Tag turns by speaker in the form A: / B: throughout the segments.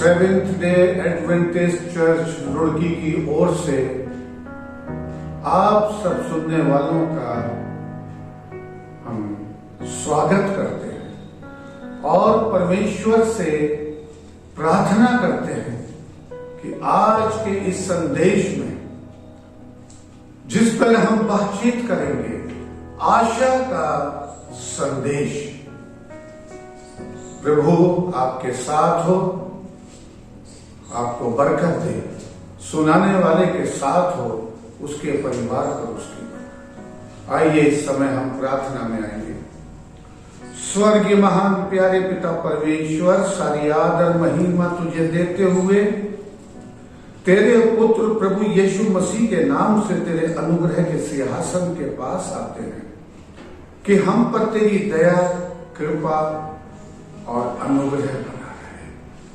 A: Seventh day Adventist church Roorkee की ओर से आप सब सुनने वालों का हम स्वागत करते हैं और परमेश्वर से प्रार्थना करते हैं कि आज के इस संदेश में जिस पर हम बातचीत करेंगे, आशा का संदेश, प्रभु आपके साथ हो, आपको बरकत दे, सुनाने वाले के साथ हो, उसके परिवार पर उसकी। आइए इस समय हम प्रार्थना में आएंगे। स्वर्गीय महान प्यारे पिता परमेश्वर, सारी आदर महिमा तुझे देते हुए तेरे पुत्र प्रभु यीशु मसीह के नाम से तेरे अनुग्रह के सिंहासन के पास आते हैं कि हम पर तेरी दया, कृपा और अनुग्रह बना रहे।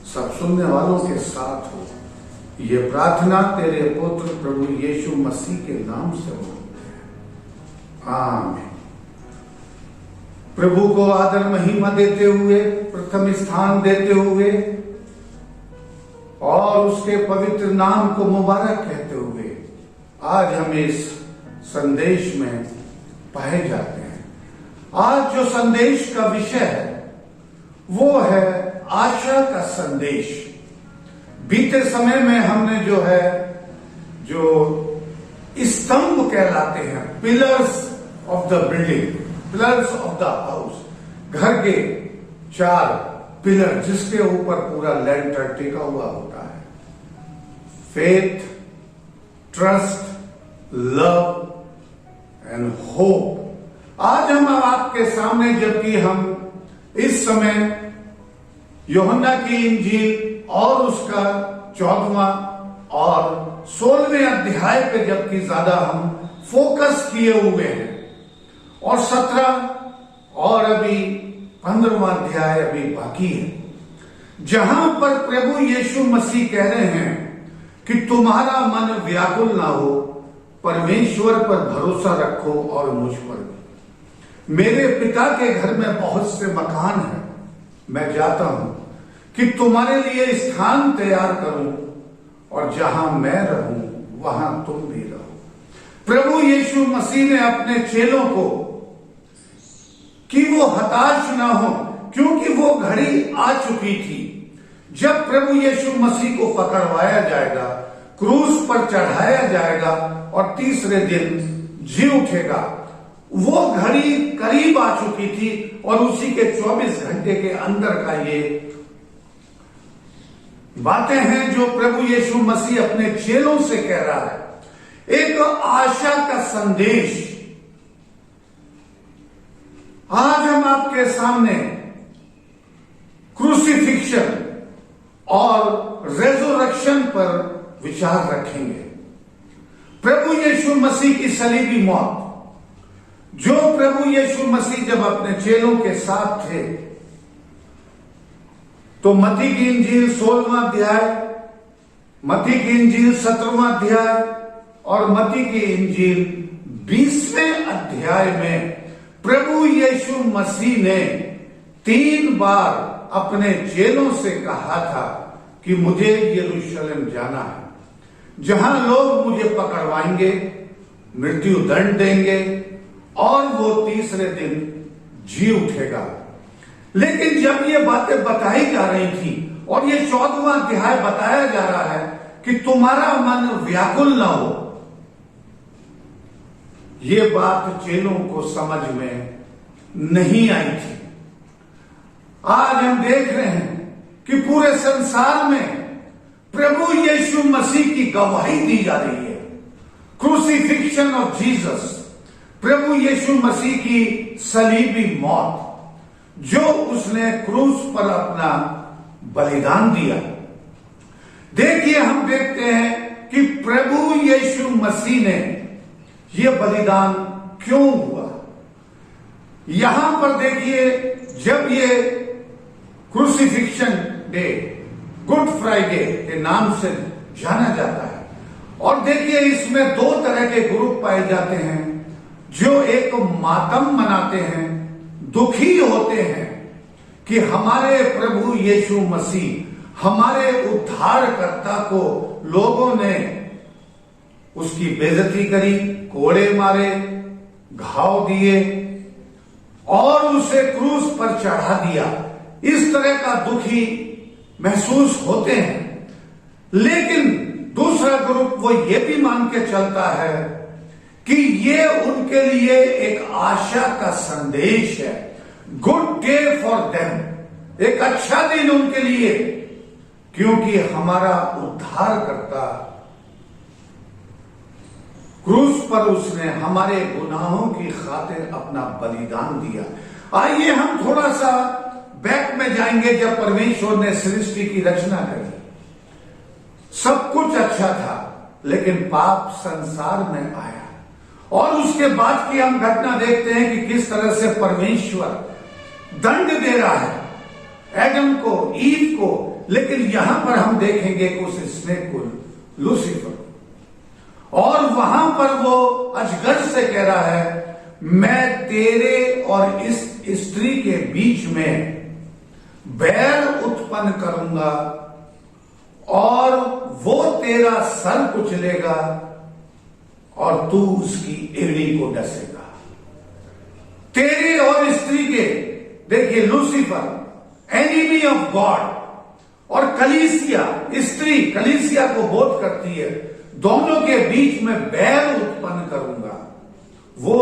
A: सब सुनने वालों के साथ हो, ये प्रार्थना तेरे पुत्र प्रभु यीशु मसीह के नाम से मांगते हैं, आमीन। प्रभु को आदर महिमा देते हुए, प्रथम स्थान देते हुए और उसके पवित्र नाम को मुबारक कहते हुए आज हम इस संदेश में पाए जाते हैं। आज जो संदेश का विषय है वो है आशा का संदेश। बीते समय में हमने जो स्तंभ कहलाते हैं, pillars of the building, pillars of the house, घर के 4 पिलर जिसके ऊपर पूरा लेंटर टिका हुआ होता है, faith, trust, love and hope. आज हम आपके सामने, जबकि हम इस समय यूहन्ना की इंजील और उसका 14वां और 16वें अध्याय पे जबकि ज्यादा हम फोकस किए हुए हैं और 17 और अभी 15वां अध्याय अभी बाकी है, जहां पर प्रभु यीशु मसीह कह रहे हैं कि तुम्हारा मन व्याकुल ना हो, परमेश्वर पर भरोसा रखो और मुझ पर भी। मेरे पिता के घर में बहुत से मकान हैं, मैं जाता हूं कि तुम्हारे लिए स्थान तैयार करूं और जहां मैं रहूं वहां तुम भी रहो। प्रभु यीशु मसीह ने अपने चेलों को कि वो हताश ना हो, क्योंकि वो घड़ी आ चुकी थी जब प्रभु यीशु मसीह को पकड़वाया जाएगा, क्रूस पर चढ़ाया जाएगा और तीसरे दिन जी उठेगा। वो घड़ी करीब आ चुकी थी और उसी के 24 घंटे के अंदर का ये बातें हैं जो प्रभु यीशु मसीह अपने चेलों से कह रहा है। एक आशा का संदेश। आज हम आपके सामने क्रूसिफिक्शन और रेजोरेक्शन पर विचार रखेंगे। प्रभु यीशु मसीह की सलीबी मौत, जो प्रभु यीशु मसीह जब अपने चेलों के साथ थे, तो मत्ती की इंजील 16वां अध्याय, मत्ती की इंजील 17वां अध्याय और मत्ती की इंजील 20वें अध्याय में प्रभु यीशु मसीह ने 3 बार अपने चेलों से कहा था कि मुझे यरूशलेम जाना है, जहां लोग मुझे पकड़वाएंगे, मृत्यु दंड देंगे और वो तीसरे दिन जी उठेगा। लेकिन जब ये बातें बताई जा रही थी और ये 14वां अध्याय बताया जा रहा है कि तुम्हारा मन व्याकुल ना हो, ये बात चेलों को समझ में नहीं आई थी। आज हम देख रहे हैं कि पूरे संसार में प्रभु यीशु मसीह की गवाही दी जा रही है। क्रूसिफिक्शन ऑफ जीसस, प्रभु यीशु मसीह की सलीबी मौत, जो उसने क्रूस पर अपना बलिदान दिया। देखिए, हम देखते हैं कि प्रभु यीशु मसीह ने यह बलिदान क्यों हुआ। यहां पर देखिए, जब ये क्रूसिफिक्शन डे, गुड फ्राइडे के नाम से जाना जाता है, और देखिए इसमें 2 तरह के ग्रुप पाए जाते हैं, जो एक मातम मनाते हैं, दुखी होते हैं कि हमारे प्रभु यीशु मसीह हमारे उद्धारकर्ता को लोगों ने उसकी बेइज्जती करी, कोड़े मारे, घाव दिए और उसे क्रूस पर चढ़ा दिया। इस तरह का दुखी महसूस होते हैं। लेकिन दूसरा ग्रुप वो ये भी मान के चलता है कि ये उनके लिए एक आशा का संदेश है, गुड डे फॉर देम, एक अच्छा दिन उनके लिए, क्योंकि हमारा उद्धारकर्ता क्रूस पर उसने हमारे गुनाहों की खातिर अपना बलिदान दिया। आइए हम थोड़ा सा बैक में जाएंगे। जब परमेश्वर ने सृष्टि की रचना करी, सब कुछ अच्छा था, लेकिन पाप संसार में आया और उसके बाद की हम घटना देखते हैं कि किस तरह से परमेश्वर दंड दे रहा है एडम को, ईव को। लेकिन यहां पर हम देखेंगे कि उस स्नेक को, लूसीफर, और वहां पर वो अजगर से कह रहा है, मैं तेरे और इस स्त्री के बीच में बैर उत्पन्न करूंगा और वो तेरा सर कुचलेगा और तू उसकी एड़ी को डसेगा। तेरे और स्त्री के, देखिए लूसीफर एनिमी ऑफ गॉड, और कलीसिया, स्त्री कलीसिया को बोध करती है, दोनों के बीच में बैर उत्पन्न करूंगा, वो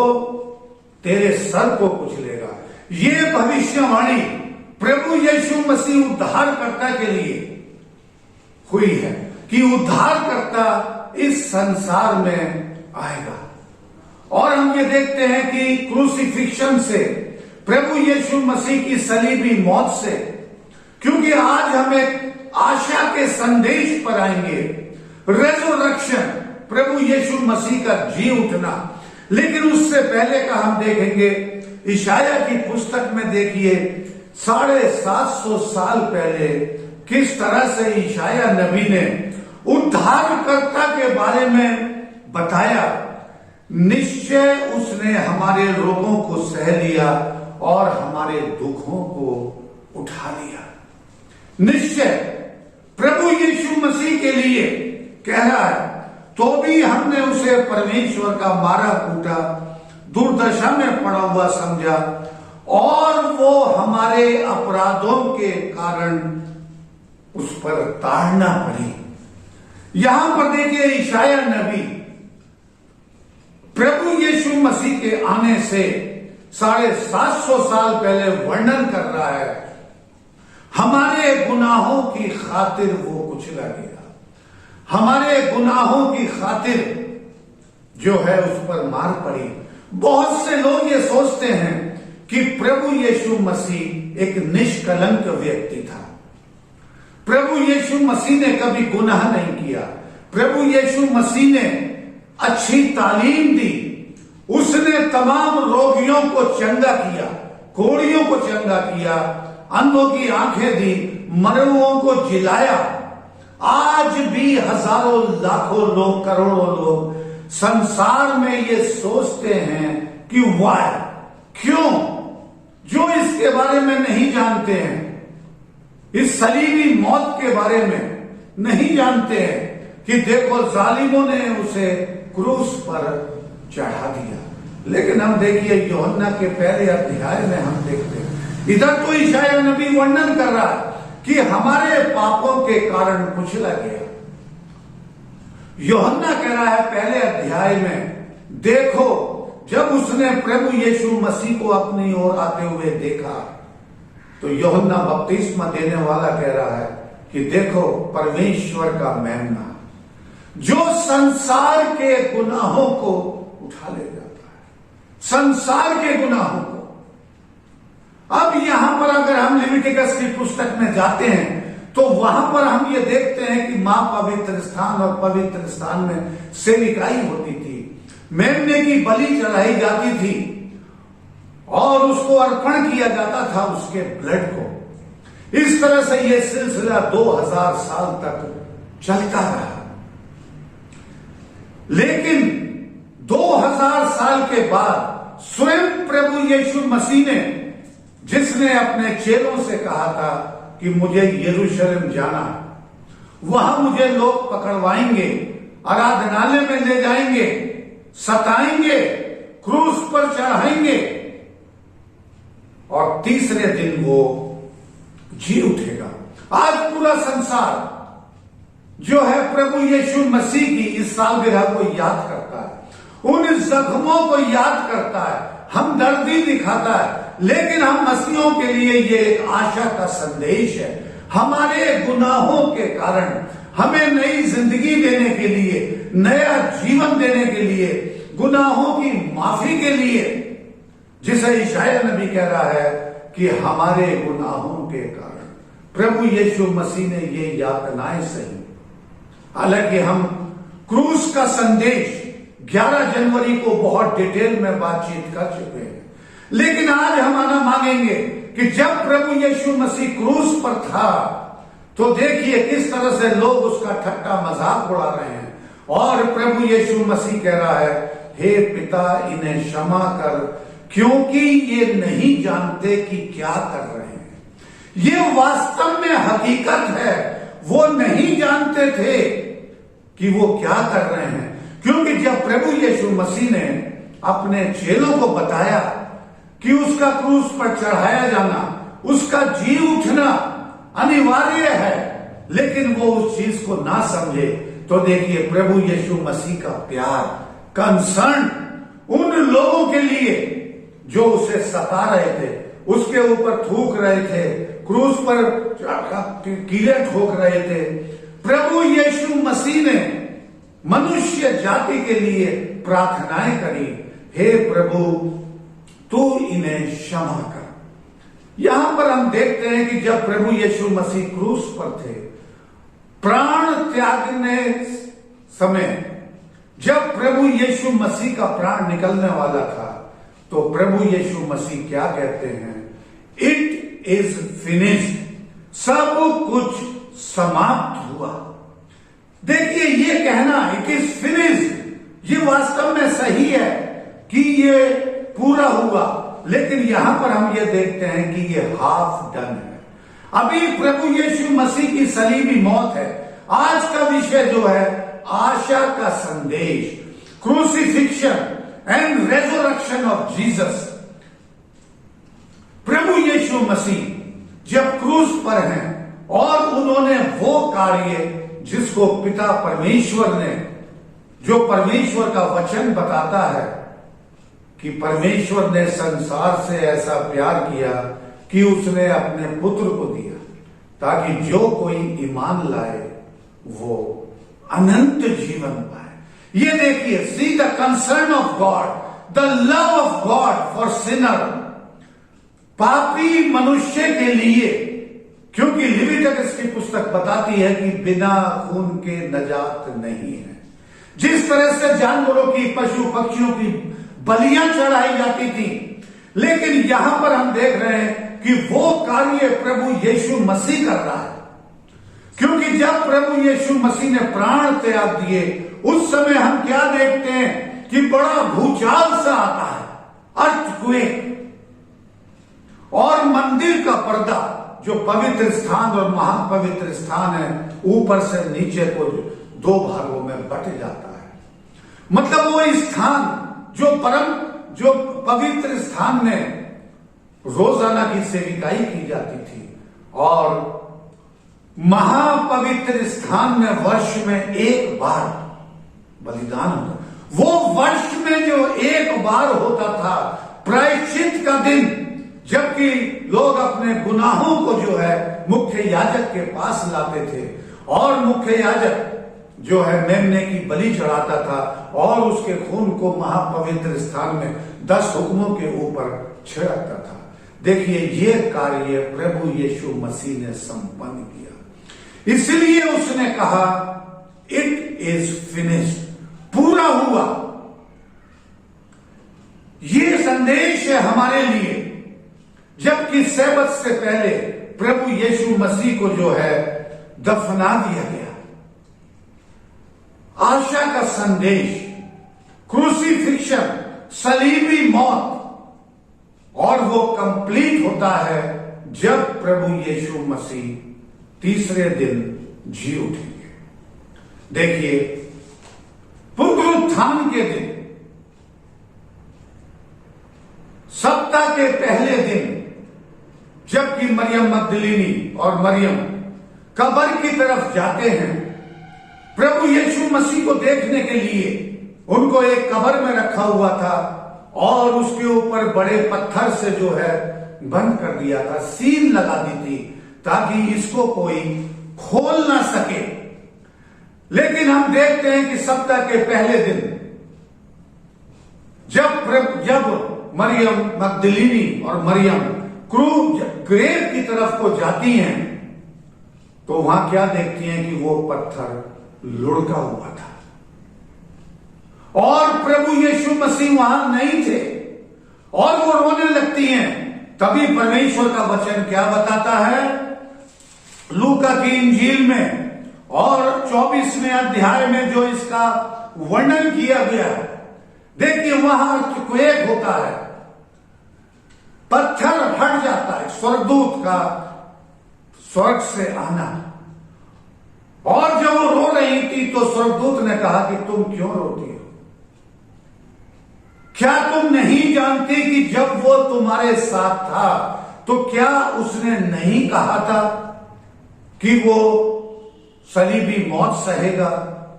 A: तेरे सर को कुचलेगा। ये भविष्यवाणी प्रभु यीशु मसीह उद्धारकर्ता के लिए हुई है कि उद्धारकर्ता इस संसार में आएगा। और हम ये देखते हैं कि क्रूसिफिक्शन से, प्रभु यीशु मसीह की सलीबी मौत से, क्योंकि आज हम एक आशा के संदेश पर आएंगे, रेजरेक्शन, प्रभु यीशु मसीह का जी उठना। लेकिन उससे पहले का हम देखेंगे इशाया की पुस्तक में। देखिए 750 साल पहले किस तरह से इशाया नबी ने उद्धारकर्ता के बारे में बताया। निश्चय उसने हमारे रोगों को सह लिया और हमारे दुखों को उठा लिया। निश्चय प्रभु यीशु मसीह के लिए कह रहा है, तो भी हमने उसे परमेश्वर का मारा कूटा, दुर्दशा में पड़ा हुआ समझा और वो हमारे अपराधों के कारण उस पर ताड़ना पड़ी। यहां पर देखिए इशाया नबी प्रभु यीशु मसीह के आने से 750 साल पहले वर्णन कर रहा है, हमारे गुनाहों की खातिर वो कुचला गया, हमारे गुनाहों की खातिर जो है उस पर मार पड़ी। बहुत से लोग ये सोचते हैं कि प्रभु यीशु मसीह एक निष्कलंक व्यक्ति था, प्रभु यीशु मसीह ने कभी गुनाह नहीं किया, प्रभु यीशु मसीह ने अच्छी तालीम दी, उसने तमाम रोगियों को चंगा किया, कोढ़ियों को चंगा किया, अंधों की आंखें दी, मरड़ुओं को जिलाया। आज भी हजारों लाखों लोग, करोड़ों लोग संसार में ये सोचते हैं कि वाई, क्यों, जो इसके बारे में नहीं जानते हैं, इस सलीबी मौत के बारे में नहीं जानते हैं कि देखो जालिमों ने उसे क्रूस पर चढ़ा दिया। लेकिन हम देखिए यूहन्ना के पहले अध्याय में हम देखते हैं, इधर तो इशाया नबी वर्णन कर रहा है कि हमारे पापों के कारण कुचला गया। यूहन्ना कह रहा है पहले अध्याय में, देखो जब उसने प्रभु यीशु मसीह को अपनी ओर आते हुए देखा, तो यूहन्ना बपतिस्मा देने वाला कह रहा है कि देखो परमेश्वर का मेमना जो संसार के गुनाहों को उठा ले जाता है, संसार के गुनाहों को। अब यहां पर अगर हम लेविटिकस की पुस्तक में जाते हैं तो वहां पर हम ये देखते हैं कि मां पवित्र स्थान और पवित्र स्थान में सेविकाई होती थी, मेमने की बलि चढ़ाई जाती थी और उसको अर्पण किया जाता था उसके ब्लड को। इस तरह से यह सिलसिला 2000 साल तक चलता रहा। लेकिन 2000 साल के बाद स्वयं प्रभु यीशु मसीह ने, जिसने अपने चेलों से कहा था कि मुझे यरूशलेम जाना है, वहां मुझे लोग पकड़वाएंगे, आराधनालय में ले जाएंगे, सताएंगे, क्रूस पर चढ़ाएंगे और तीसरे दिन वो जी उठेगा। आज पूरा संसार जो है प्रभु यीशु मसीह की इस सालगिरह को याद करता है, उन जख्मों को याद करता है, हमदर्दी दिखाता है, लेकिन हम मसीहों के लिए ये एक आशा का संदेश है। हमारे गुनाहों के कारण हमें नई जिंदगी देने के लिए, नया जीवन देने के लिए, गुनाहों की माफी के लिए, जिसे यशायाह नबी कह रहा है कि हमारे गुनाहों के कारण प्रभु यीशु मसीह ने ये यातनाएं सही। हालांकि हम क्रूस का संदेश 11 जनवरी को बहुत डिटेल में बातचीत कर चुके हैं, लेकिन आज हम आना मांगेंगे कि जब प्रभु यीशु मसीह क्रूस पर था तो देखिए किस तरह से लोग उसका ठट्टा मजाक उड़ा रहे हैं। और प्रभु यीशु मसीह कह रहा है, हे पिता इन्हें क्षमा कर, क्योंकि ये नहीं जानते कि क्या कर रहे हैं। ये वास्तव में हकीकत है, वो नहीं जानते थे कि वो क्या कर रहे हैं, क्योंकि जब प्रभु यीशु मसीह ने अपने चेलों को बताया कि उसका क्रूस पर चढ़ाया जाना, उसका जी उठना अनिवार्य है, लेकिन वो उस चीज को ना समझे, तो देखिए प्रभु यीशु मसीह का प्यार, कंसर्न उन लोगों के लिए जो उसे सता रहे थे, उसके ऊपर थूक रहे थे, क्रूस पर कीले ठोक रहे थे। प्रभु यीशु मसीह ने मनुष्य जाति के लिए प्रार्थनाएं करी, हे प्रभु तू इन्हें क्षमा कर। यहां पर हम देखते हैं कि जब प्रभु यीशु मसीह क्रूस पर थे, प्राण त्यागने समय जब प्रभु यीशु मसीह का प्राण निकलने वाला था, तो प्रभु यीशु मसीह क्या कहते हैं, इट इज फिनिश्ड, सब कुछ समाप्त हुआ। देखिए ये कहना इट इज फिनिश्ड, ये वास्तव में सही है कि ये पूरा हुआ, लेकिन यहां पर हम ये देखते हैं कि ये हाफ डन है। अभी प्रभु यीशु मसीह की सलीबी मौत है। आज का विषय जो है आशा का संदेश, crucifixion and resurrection of Jesus. प्रभु यीशु मसीह जब क्रूस पर हैं और उन्होंने वो कार्य जिसको पिता परमेश्वर ने, जो परमेश्वर का वचन बताता है कि परमेश्वर ने संसार से ऐसा प्यार किया कि उसने अपने पुत्र को दिया, ताकि जो कोई ईमान लाए वो अनंत जीवन पाए। ये देखिए, see the concern of God, the love of God for Sinner, पापी मनुष्य के लिए, क्योंकि लिविटिकस की पुस्तक बताती है कि बिना खून के नजात नहीं है। जिस तरह से जानवरों की, पशु पक्षियों की बलियां चढ़ाई जाती थी, लेकिन यहां पर हम देख रहे हैं कि वो कार्य प्रभु यीशु मसीह कर रहा है। क्योंकि जब प्रभु यीशु मसीह ने प्राण त्याग दिए, उस समय हम क्या देखते हैं कि बड़ा भूचाल सा आता है, अर्थक्वेक, और मंदिर का पर्दा जो पवित्र स्थान और महापवित्र स्थान है, ऊपर से नीचे को 2 भागों में बट जाता है। मतलब वो स्थान जो पवित्र स्थान में रोजाना की सेविकाई की जाती थी, और महापवित्र स्थान में वर्ष में 1 बार बलिदान होता। वो वर्ष में जो 1 बार होता था, प्रायश्चित का दिन, जबकि लोग अपने गुनाहों को जो है मुख्य याजक के पास लाते थे, और मुख्य याजक जो है मेमने की बलि चढ़ाता था और उसके खून को महापवित्र स्थान में 10 हुक्मों के ऊपर छिड़कता था। देखिए ये कार्य प्रभु यीशु मसीह ने संपन्न किया, इसलिए उसने कहा इट इज फिनिश्ड, पूरा हुआ। ये संदेश है हमारे लिए, जबकि सैबत से पहले प्रभु यीशु मसीह को जो है दफना दिया गया। आशा का संदेश, क्रूसिफिक्शन, सलीबी मौत, और वो कंप्लीट होता है जब प्रभु यीशु मसीह तीसरे दिन जी उठेंगे। देखिए, पुनरुत्थान के दिन, सप्ताह के पहले दिन, जबकि मरियम मगदलीनी और मरियम कब्र की तरफ जाते हैं प्रभु यीशु मसीह को देखने के लिए, उनको एक कब्र में रखा हुआ था और उसके ऊपर बड़े पत्थर से जो है बंद कर दिया था, सील लगा दी थी ताकि इसको कोई खोल ना सके। लेकिन हम देखते हैं कि सप्ताह के पहले दिन जब मरियम मगदलीनी और मरियम ग्रेव की तरफ को जाती हैं तो वहां क्या देखती हैं कि वो पत्थर लुढ़का हुआ था और प्रभु यीशु मसीह वहां नहीं थे और वो रोने लगती हैं। तभी परमेश्वर का वचन क्या बताता है, लूका की इंजील में और 24वें अध्याय में जो इसका वर्णन किया गया है, देखिए वहां क्वेक होता है, पत्थर हट जाता है, स्वर्गदूत का स्वर्ग से आना। और जब वो रो रही थी तो स्वर्गदूत ने कहा कि तुम क्यों रोती हो? क्या तुम नहीं जानती कि जब वो तुम्हारे साथ था तो क्या उसने नहीं कहा था कि वो सलीबी मौत सहेगा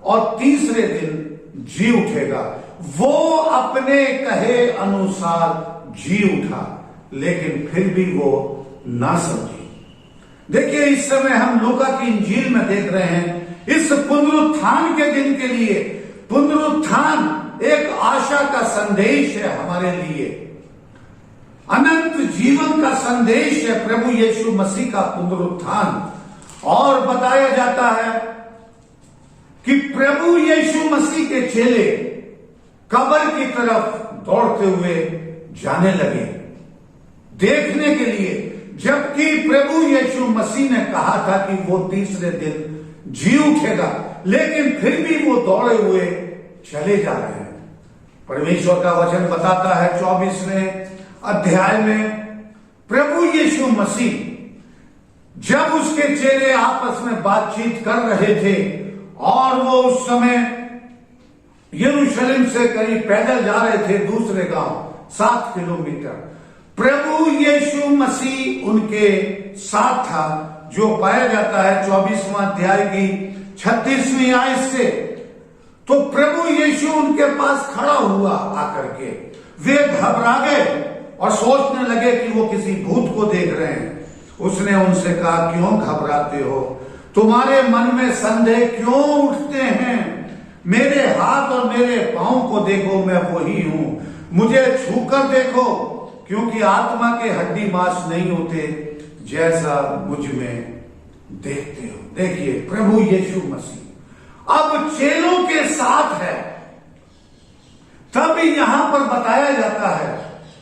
A: और तीसरे दिन जी उठेगा? वो अपने कहे अनुसार जी उठा, लेकिन फिर भी वो ना समझी। देखिए, इस समय हम लूका की इंजील में देख रहे हैं, इस पुनरुत्थान के दिन के लिए, पुनरुत्थान एक आशा का संदेश है हमारे लिए, अनंत जीवन का संदेश है प्रभु यीशु मसीह का पुनरुत्थान। और बताया जाता है कि प्रभु यीशु मसीह के चेले कब्र की तरफ दौड़ते हुए जाने लगे देखने के लिए, जबकि प्रभु यीशु मसीह ने कहा था कि वो तीसरे दिन जी उठेगा, लेकिन फिर भी वो दौड़े हुए चले जा रहे हैं। परमेश्वर का वचन बताता है 24वें अध्याय में, प्रभु यीशु मसीह जब उसके चेले आपस में बातचीत कर रहे थे और वो उस समय यरूशलेम से करीब पैदल जा रहे थे दूसरे गांव 7 किलोमीटर, प्रभु यीशु मसीह उनके साथ था, जो पाया जाता है 24वां अध्याय की 36वीं आयत से। तो प्रभु यीशु उनके पास खड़ा हुआ आकर के, वे घबरा गए और सोचने लगे कि वो किसी भूत को देख रहे हैं। उसने उनसे कहा, क्यों घबराते हो? तुम्हारे मन में संदेह क्यों उठते हैं? मेरे हाथ और मेरे पांव को देखो, मैं वही हूं, मुझे छूकर देखो, क्योंकि आत्मा के हड्डी मांस नहीं होते जैसा मुझ में देखते हो। देखिए, प्रभु यीशु मसीह अब चेलों के साथ है। तभी यहां पर बताया जाता है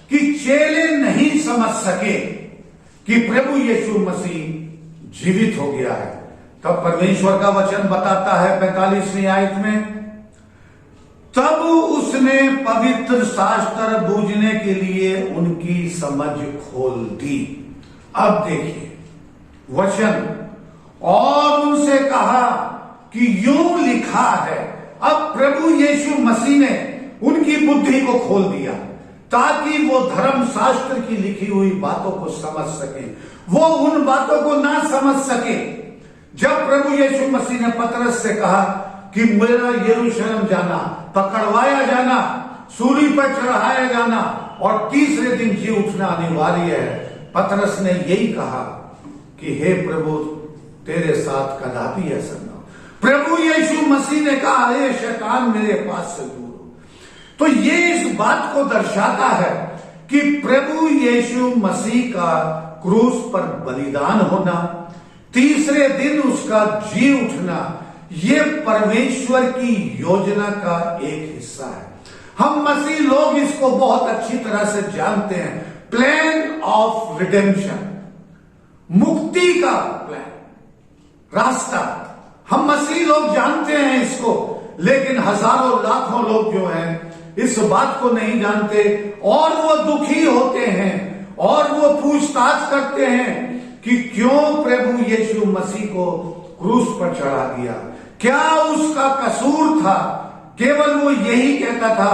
A: कि चेले नहीं समझ सके कि प्रभु यीशु मसीह जीवित हो गया है। तब परमेश्वर का वचन बताता है 45वीं आयत में, तब उसने पवित्र शास्त्र बूझने के लिए उनकी समझ खोल दी। अब देखिए वचन, और उनसे कहा कि यूं लिखा है। अब प्रभु यीशु मसीह ने उनकी बुद्धि को खोल दिया ताकि वो धर्म शास्त्र की लिखी हुई बातों को समझ सके। वो उन बातों को ना समझ सके। जब प्रभु यीशु मसीह ने पतरस से कहा कि मेरा यरूशलेम जाना, पकड़वाया जाना, सूली पर चढ़ाया जाना और तीसरे दिन जी उठना अनिवार्य है, पतरस ने यही कहा कि हे प्रभु, तेरे साथ कदापि ऐसा न हो। प्रभु यीशु मसीह ने कहा, हे शैतान, मेरे पास से दूर हो। तो ये इस बात को दर्शाता है कि प्रभु यीशु मसीह का क्रूस पर बलिदान होना, तीसरे दिन उसका जी उठना, ये परमेश्वर की योजना का एक हिस्सा है। हम मसीह लोग इसको बहुत अच्छी तरह से जानते हैं, प्लान ऑफ रिडेम्पशन, मुक्ति का प्लान, रास्ता। हम मसीह लोग जानते हैं इसको, लेकिन हजारों लाखों लोग जो हैं इस बात को नहीं जानते और वो दुखी होते हैं और वो पूछताछ करते हैं कि क्यों प्रभु यीशु मसीह को क्रूस पर चढ़ा दिया, क्या उसका कसूर था। केवल वो यही कहता था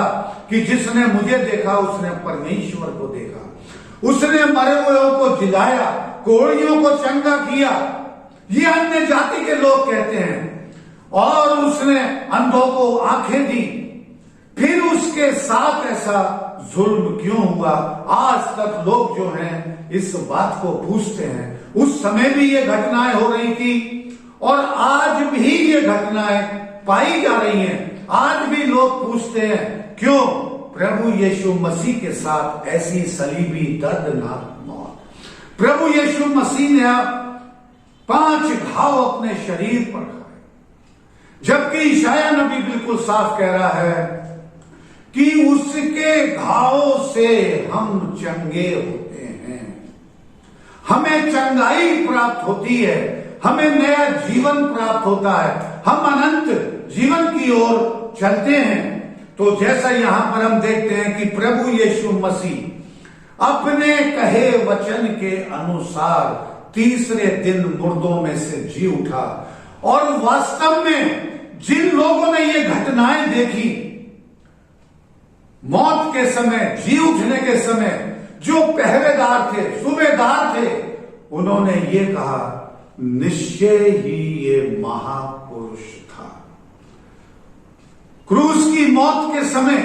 A: कि जिसने मुझे देखा उसने परमेश्वर को देखा। उसने मरे हुए को जिलाया, कोढ़ियों को चंगा किया, ये अन्य जाति के लोग कहते हैं। और उसने अंधों को आंखें दी। फिर उसके साथ ऐसा जुल्म क्यों हुआ? आज तक लोग जो हैं इस बात को पूछते हैं। उस समय भी ये घटनाएं हो रही थी और आज भी ये घटनाएं पाई जा रही हैं। आज भी लोग पूछते हैं क्यों प्रभु यीशु मसीह के साथ ऐसी सलीबी दर्दनाक मौत। प्रभु यीशु मसीह ने 5 घाव अपने शरीर पर खाए, जबकि इशाया नबी बिल्कुल साफ कह रहा है कि उसके घावों से हम चंगे होते हैं, हमें चंगाई प्राप्त होती है, हमें नया जीवन प्राप्त होता है, हम अनंत जीवन की ओर चलते हैं। तो जैसा यहां पर हम देखते हैं कि प्रभु यीशु मसीह अपने कहे वचन के अनुसार तीसरे दिन मुर्दों में से जी उठा। और वास्तव में जिन लोगों ने ये घटनाएं देखी, मौत के समय, जी उठने के समय, जो पहरेदार थे, सूबेदार थे, उन्होंने ये कहा निश्चय ही ये महापुरुष था। क्रूस की मौत के समय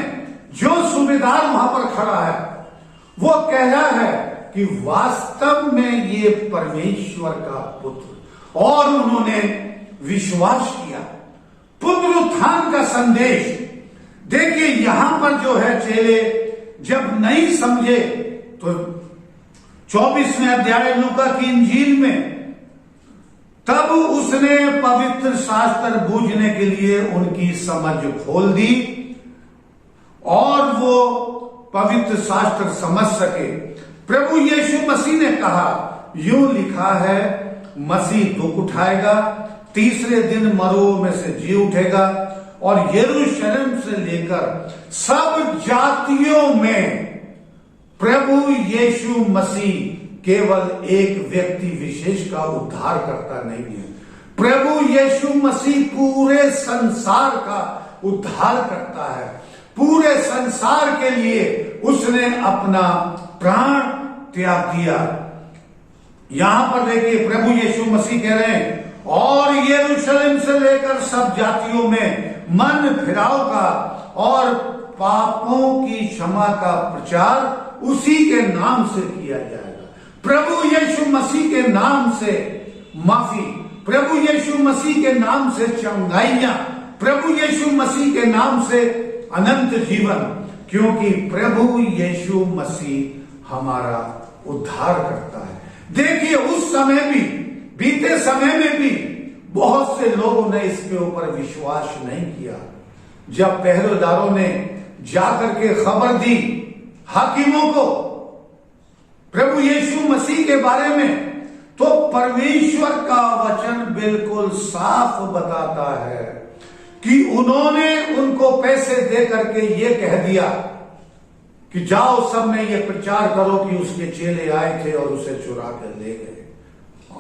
A: जो सूबेदार वहां पर खड़ा है वो कह रहा है कि वास्तव में ये परमेश्वर का पुत्र, और उन्होंने विश्वास किया। पुनरुत्थान का संदेश देखिए यहां पर जो है, चेले जब नहीं समझे तो 24वें अध्याय लूका की इंजील में तब उसने पवित्र शास्त्र बूझने के लिए उनकी समझ खोल दी और वो पवित्र शास्त्र समझ सके। प्रभु यीशु मसीह ने कहा, यूं लिखा है मसीह दुख उठाएगा, तीसरे दिन मरुओं में से जी उठेगा और यरूशलेम से लेकर सब जातियों में प्रभु यीशु मसीह केवल एक व्यक्ति विशेष का उद्धार करता नहीं है। प्रभु यीशु मसीह पूरे संसार का उद्धार करता है। पूरे संसार के लिए उसने अपना प्राण त्याग दिया। यहां पर देखिए प्रभु यीशु मसीह कह रहे हैं, और यरूशलेम से लेकर सब जातियों में मन फिराव का और पापों की क्षमा का प्रचार उसी के नाम से किया जाएगा। प्रभु यीशु मसीह के नाम से माफी, प्रभु यीशु मसीह के नाम से चंगाइयां, प्रभु यीशु मसीह के नाम से अनंत जीवन, क्योंकि प्रभु यीशु मसीह हमारा उद्धार करता है। देखिए उस समय भी, बीते समय में भी बहुत से लोगों ने इसके ऊपर विश्वास नहीं किया। जब पहरेदारों ने जाकर के खबर दी हाकिमों को प्रभु यीशु मसीह के बारे में, तो परमेश्वर का वचन बिल्कुल साफ बताता है कि उन्होंने उनको पैसे दे करके ये कह दिया कि जाओ सब में ये प्रचार करो कि उसके चेले आए थे और उसे चुरा कर ले गए।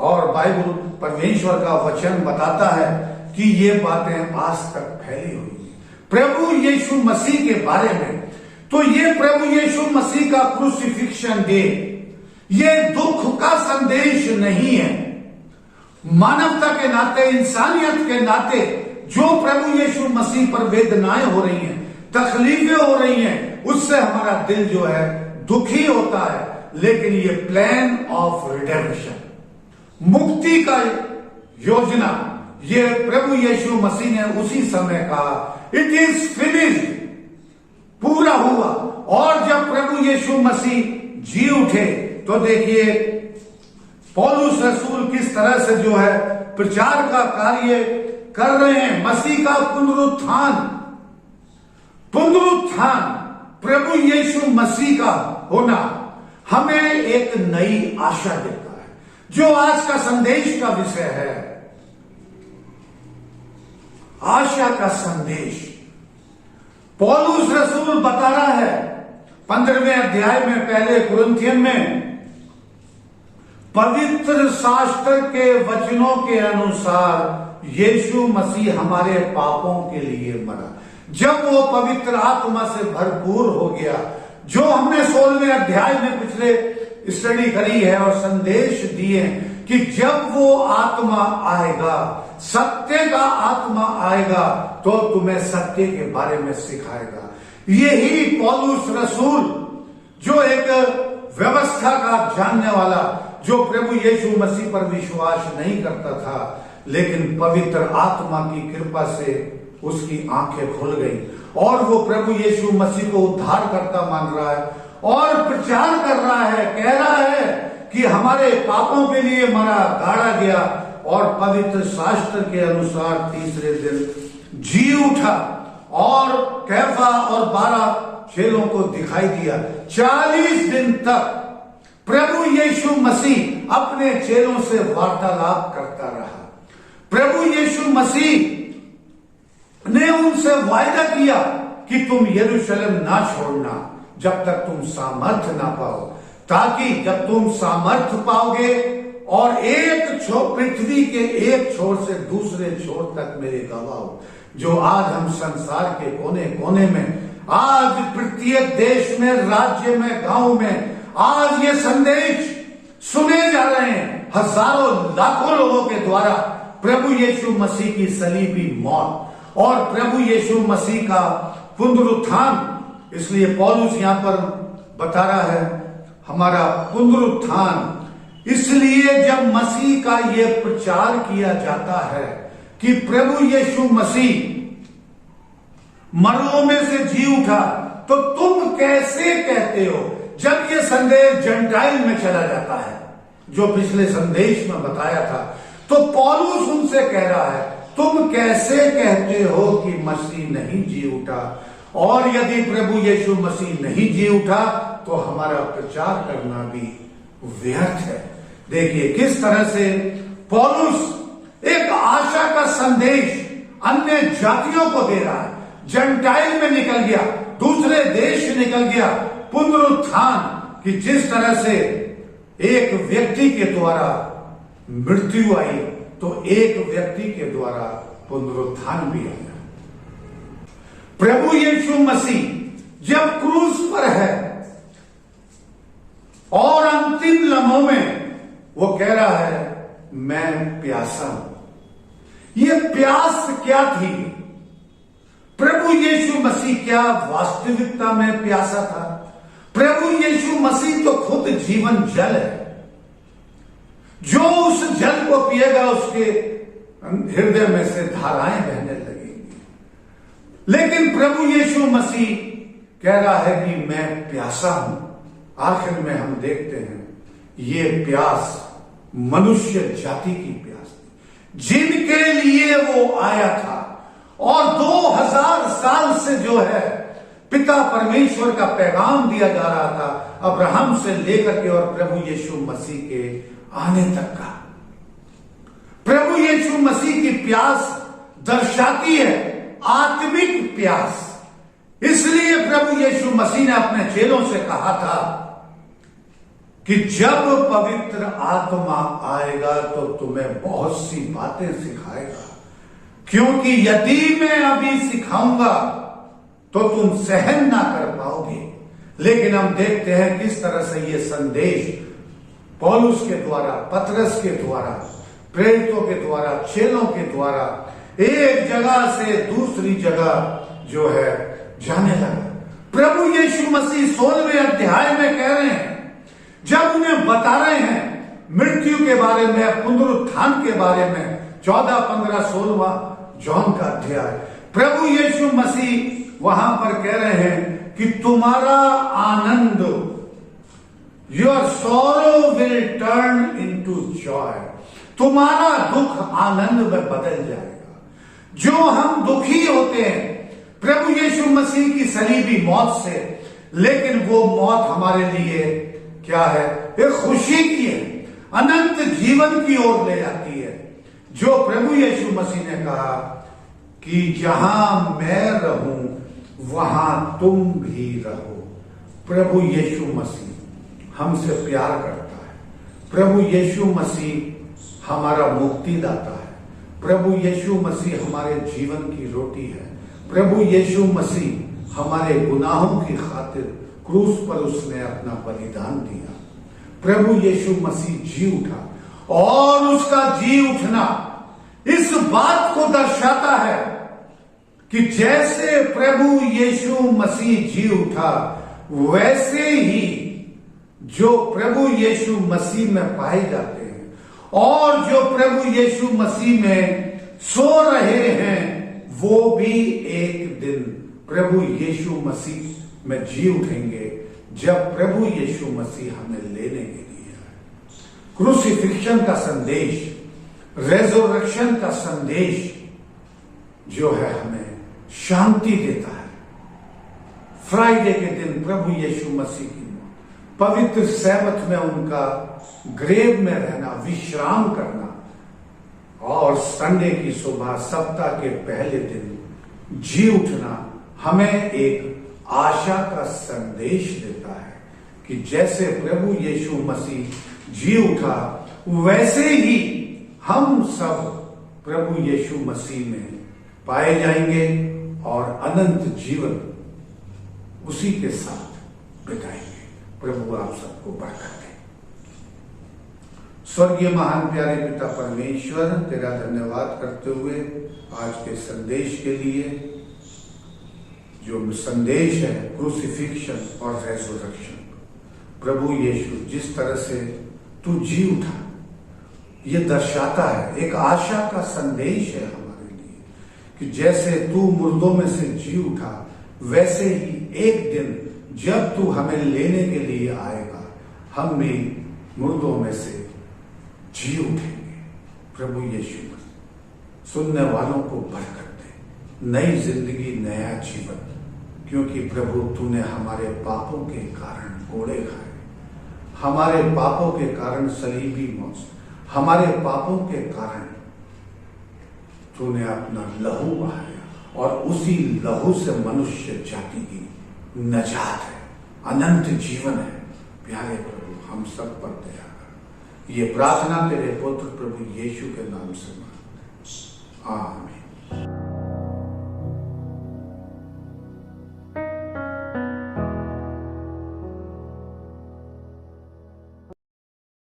A: और बाइबल, परमेश्वर का वचन बताता है कि ये बातें आज तक फैली हुई है प्रभु यीशु मसीह के बारे में। तो ये प्रभु यीशु मसीह का क्रूसिफिक्शन डे, ये दुख का संदेश नहीं है। मानवता के नाते, इंसानियत के नाते जो प्रभु यीशु मसीह पर वेदनाएं हो रही हैं, तकलीफें हो रही हैं, उससे हमारा दिल जो है दुखी होता है। लेकिन ये प्लान ऑफ रिडेम्पशन, मुक्ति का योजना, ये प्रभु यीशु मसीह ने उसी समय कहा इट इज फिनिश्ड, पूरा हुआ। और जब प्रभु यीशु मसीह जी उठे तो देखिए पौलुस रसूल किस तरह से जो है प्रचार का कार्य कर रहे हैं। मसीह का पुनरुत्थान, प्रभु यीशु मसीह का होना हमें एक नई आशा देता है, जो आज का संदेश का विषय है। आशा का संदेश पौलुस रसूल बता रहा है 15वें अध्याय में पहले कुरिन्थियन में पवित्र शास्त्र के वचनों के अनुसार यीशु मसीह हमारे पापों के लिए मरा। जब वो पवित्र आत्मा से भरपूर हो गया, जो हमने 16वें अध्याय में पिछले स्टडी करी है और संदेश दिए कि जब वो आत्मा आएगा, सत्य का आत्मा आएगा, तो तुम्हें सत्य के बारे में सिखाएगा। यही पौलुस रसूल, जो एक व्यवस्था का जानने वाला, जो प्रभु यीशु मसीह पर विश्वास नहीं करता था, लेकिन पवित्र आत्मा की कृपा से उसकी आंखें खुल गई और वो प्रभु यीशु मसीह को उद्धारकर्ता मान रहा है और प्रचार कर रहा है, कह रहा है कि हमारे पापों के लिए मरा, गाड़ा गया और पवित्र शास्त्र के अनुसार तीसरे दिन जी उठा और कैफा और 12 चेलों को दिखाई दिया। 40 दिन तक प्रभु यीशु मसीह अपने चेलों से वार्तालाप करता रहा। प्रभु यीशु मसीह ने उनसे वायदा किया कि तुम यरूशलेम ना छोड़ना जब तक तुम सामर्थ ना पाओ, ताकि जब तुम सामर्थ पाओगे और पृथ्वी के एक छोर से दूसरे छोर तक मेरे गवाह हो। जो आज हम संसार के कोने कोने में, आज प्रत्येक देश में, राज्य में, गांव में आज ये संदेश सुने जा रहे हैं हजारों लाखों लोगों के द्वारा, प्रभु यीशु मसीह की सलीबी मौत और प्रभु यीशु मसीह का पुनरुत्थान। इसलिए पौलुस यहां पर बता रहा है हमारा पुनरुत्थान। इसलिए जब मसीह का यह प्रचार किया जाता है कि प्रभु यीशु मसीह मरों में से जी उठा, तो तुम कैसे कहते हो, जब यह संदेश जेंटाइल में चला जाता है, जो पिछले संदेश में बताया था, तो पौलुस उनसे कह रहा है तुम कैसे कहते हो कि मसीह नहीं जी उठा, और यदि प्रभु यीशु मसीह नहीं जी उठा तो हमारा प्रचार करना भी व्यर्थ है। देखिए किस तरह से पौलुस एक आशा का संदेश अन्य जातियों को दे रहा है। जेंटाइल में निकल गया, दूसरे देश निकल गया, पुनरुत्थान की जिस तरह से एक व्यक्ति के द्वारा मृत्यु आई, तो एक व्यक्ति के द्वारा पुनरुत्थान भी आया। प्रभु यीशु मसीह जब क्रूस पर है और अंतिम लम्हों में वो कह रहा है मैं प्यासा हूं। ये प्यास क्या थी? प्रभु यीशु मसीह क्या वास्तविकता में प्यासा था? प्रभु यीशु मसीह तो खुद जीवन जल है। जो उस जल को पिएगा उसके हृदय में से धाराएं बहने लगेंगी। लेकिन प्रभु यीशु मसीह कह रहा है कि मैं प्यासा हूं। आखिर में हम देखते हैं ये प्यास मनुष्य जाति की प्यास थी, जिनके लिए वो आया था। और 2000 साल से जो है पिता परमेश्वर का पैगाम दिया जा रहा था, अब्राहम से लेकर के और प्रभु यीशु मसीह के आने तक का। प्रभु यीशु मसीह की प्यास दर्शाती है आत्मिक प्यास। इसलिए प्रभु यीशु मसीह ने अपने चेलों से कहा था कि जब पवित्र आत्मा आएगा तो तुम्हें बहुत सी बातें सिखाएगा, क्योंकि यदि मैं अभी सिखाऊंगा तो तुम सहन ना कर पाओगे। लेकिन हम देखते हैं किस तरह से ये संदेश पौलुस के द्वारा, पतरस के द्वारा, प्रेरितों के द्वारा, चेलों के द्वारा एक जगह से दूसरी जगह जो है जाने लगा। प्रभु यीशु मसीह 16वें अध्याय में कह रहे हैं, जब उन्हें बता रहे हैं मृत्यु के बारे में, पुनरुत्थान के बारे में, 14, 15, 16 जॉन का अध्याय, प्रभु यीशु मसीह वहां पर कह रहे हैं कि तुम्हारा आनंद, your sorrow will turn into joy, तुम्हारा दुख आनंद में बदल जाएगा। जो हम दुखी होते हैं प्रभु यीशु मसीह की सलीबी मौत से, लेकिन वो मौत हमारे लिए क्या है? एक खुशी की है, अनंत जीवन की ओर ले जाती है। जो प्रभु यीशु मसीह ने कहा कि जहां मैं रहूं वहां तुम भी रहो, प्रभु यीशु मसीह हमसे प्यार करता है। प्रभु यीशु मसीह हमारा मुक्तिदाता है। प्रभु यीशु मसीह हमारे जीवन की रोटी है। प्रभु यीशु मसीह हमारे गुनाहों की खातिर क्रूस पर उसने अपना बलिदान दिया। प्रभु यीशु मसीह जी उठा और उसका जी उठना इस बात को दर्शाता है कि जैसे प्रभु यीशु मसीह जी उठा, वैसे ही जो प्रभु यीशु मसीह में पाए जाते हैं और जो प्रभु यीशु मसीह में सो रहे हैं, वो भी एक दिन प्रभु यीशु मसीह में जी उठेंगे, जब प्रभु यीशु मसीह हमें लेने के लिए आए। क्रूसिफिक्शन का संदेश, रेजरेक्शन का संदेश जो है हमें शांति देता है। फ्राइडे के दिन प्रभु यीशु मसीह की पवित्र सैबत में उनका ग्रेव में रहना, विश्राम करना, और संडे की सुबह सप्ताह के पहले दिन जी उठना हमें एक आशा का संदेश देता है कि जैसे प्रभु यीशु मसीह जी उठा, वैसे ही हम सब प्रभु यीशु मसीह में पाए जाएंगे और अनंत जीवन उसी के साथ बिताएंगे। प्रभु आप सबको बरकत दे। स्वर्गीय महान प्यारे पिता परमेश्वर, तेरा धन्यवाद करते हुए आज के संदेश के लिए, जो संदेश है क्रूसिफिक्शन और रेजरेक्शन। प्रभु यीशु जिस तरह से तू जी उठा, ये दर्शाता है, एक आशा का संदेश है हमारे लिए कि जैसे तू मुर्दों में से जी उठा, वैसे ही एक दिन जब तू हमें लेने के लिए आएगा, हम भी मुर्दों में से जी उठेंगे। प्रभु यीशु सुनने वालों को बरकत दे, नई जिंदगी, नया जीवन, क्योंकि प्रभु तूने हमारे पापों के कारण कोड़े खाए, हमारे पापों के कारण सलीबी मौत, हमारे पापों के कारण तूने अपना लहू बहाया, और उसी लहू से मनुष्य जाति की नजात है, अनंत जीवन है। प्यारे प्रभु हम सब पर दया कर। ये प्रार्थना तेरे पुत्र प्रभु यीशु के नाम से मांग, आमीन।